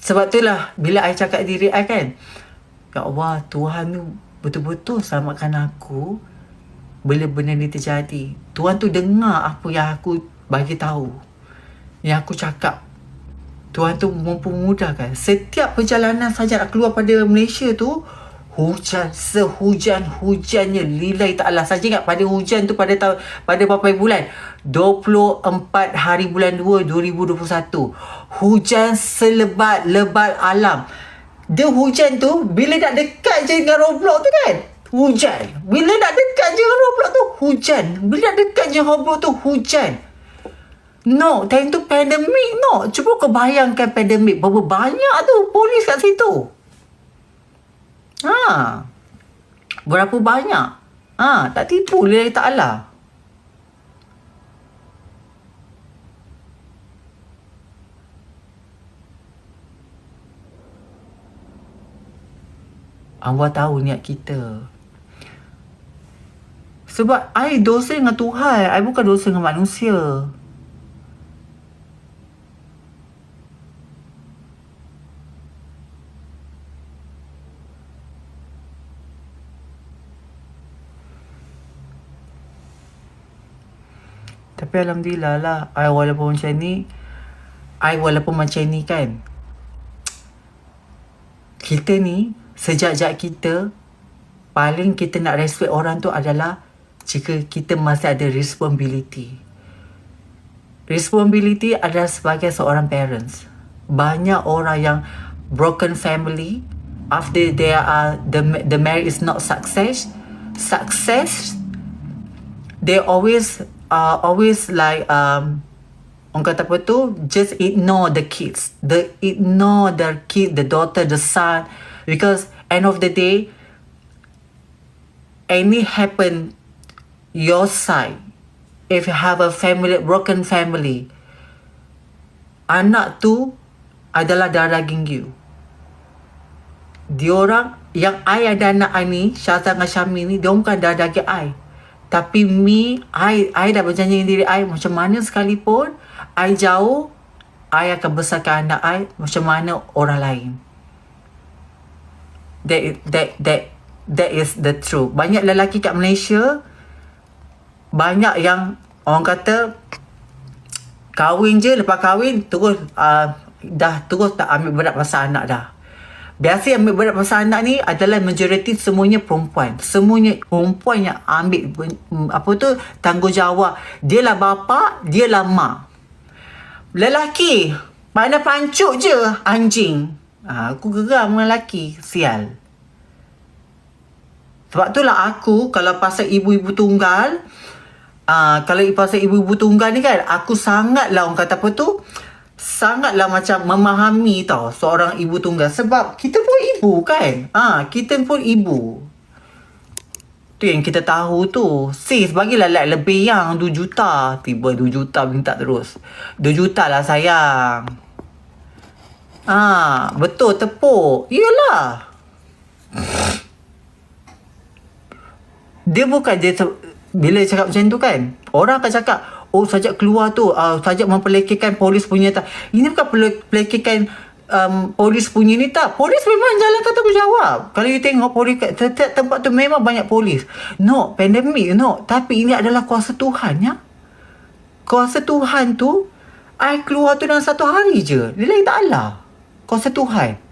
Sebab itulah bila I cakap diri I kan, ya Allah, Tuhan tu betul-betul selamatkan aku bila benda ni terjadi. Tuhan tu dengar apa yang aku bagi tahu, yang aku cakap. Tuhan tu mempermudahkan. Setiap perjalanan saja nak keluar pada Malaysia tu, hujan, sehujan-hujannya lillahi ta'ala. Saja ingat pada hujan tu pada berapa bulan? 24 hari bulan 2 2021. Hujan selebat-lebat alam. Dia hujan tu bila nak dekat je dengan Roblox tu kan, hujan. Bila nak dekat je dengan Roblox tu, hujan. Bila nak dekat je dengan Roblox tu, hujan. No, time tu pandemik, no. Cuba kau bayangkan pandemik, berapa banyak tu polis kat situ. Berapa banyak. Tak tipu lillahi ta'ala. Allah tahu niat kita. Sebab I dosa dengan Tuhan, I bukan dosa dengan manusia. Tapi alhamdulillah lah, I walaupun macam ni kan, kita ni, sejak kita paling kita nak respect orang tu adalah jika kita masih ada responsibility. Responsibility adalah sebagai seorang parents. Banyak orang yang broken family after the marriage is not success, they always like orang kata apa tu, just ignore the kids, the daughter, the son, because end of the day, any happen your side, if you have a broken family, anak tu adalah darah daging you. Diorang yang I ada anak I ni, Syazah dengan Syami ni, diorang bukan darah daging I. Tapi I dah berjanji dengan diri I, macam mana sekalipun I jauh, I akan besarkan anak I macam mana orang lain. That is the truth. Banyak lelaki kat Malaysia, banyak yang orang kata kahwin je, lepas kahwin terus terus tak ambil berat pasal anak dah. Biasa yang ambil berat pasal anak ni adalah majoriti semuanya perempuan. Semuanya perempuan yang ambil tanggungjawab. Dia lah bapa, dia lah mak. Lelaki mana pancuk je anjing. Aku geram dengan lelaki, sial. Sebab tu lah aku kalau pasal ibu-ibu tunggal, ni kan, aku sangatlah orang kata apa tu, sangatlah macam memahami tau seorang ibu tunggal. Sebab kita pun ibu kan. Kita pun ibu. Tu yang kita tahu tu. Sis, bagilah lebih yang 2 juta. Tiba 2 juta minta terus. 2 juta lah sayang. Betul, tepuk. Yelah. Dia bukan dia bila cakap macam tu kan, orang akan cakap, oh sajak keluar tu, sajak mempelekehkan polis punya tak. Ini bukan pelekehkan polis punya ni tak. Polis memang jalankan tanggungjawab. Kalau you tengok polis kat setiap tempat tu memang banyak polis. No, pandemik, no. Tapi ini adalah kuasa Tuhan ya. Kuasa Tuhan tu, I keluar tu dalam 1 hari je. Lillahi ta'ala. Kuasa Tuhan.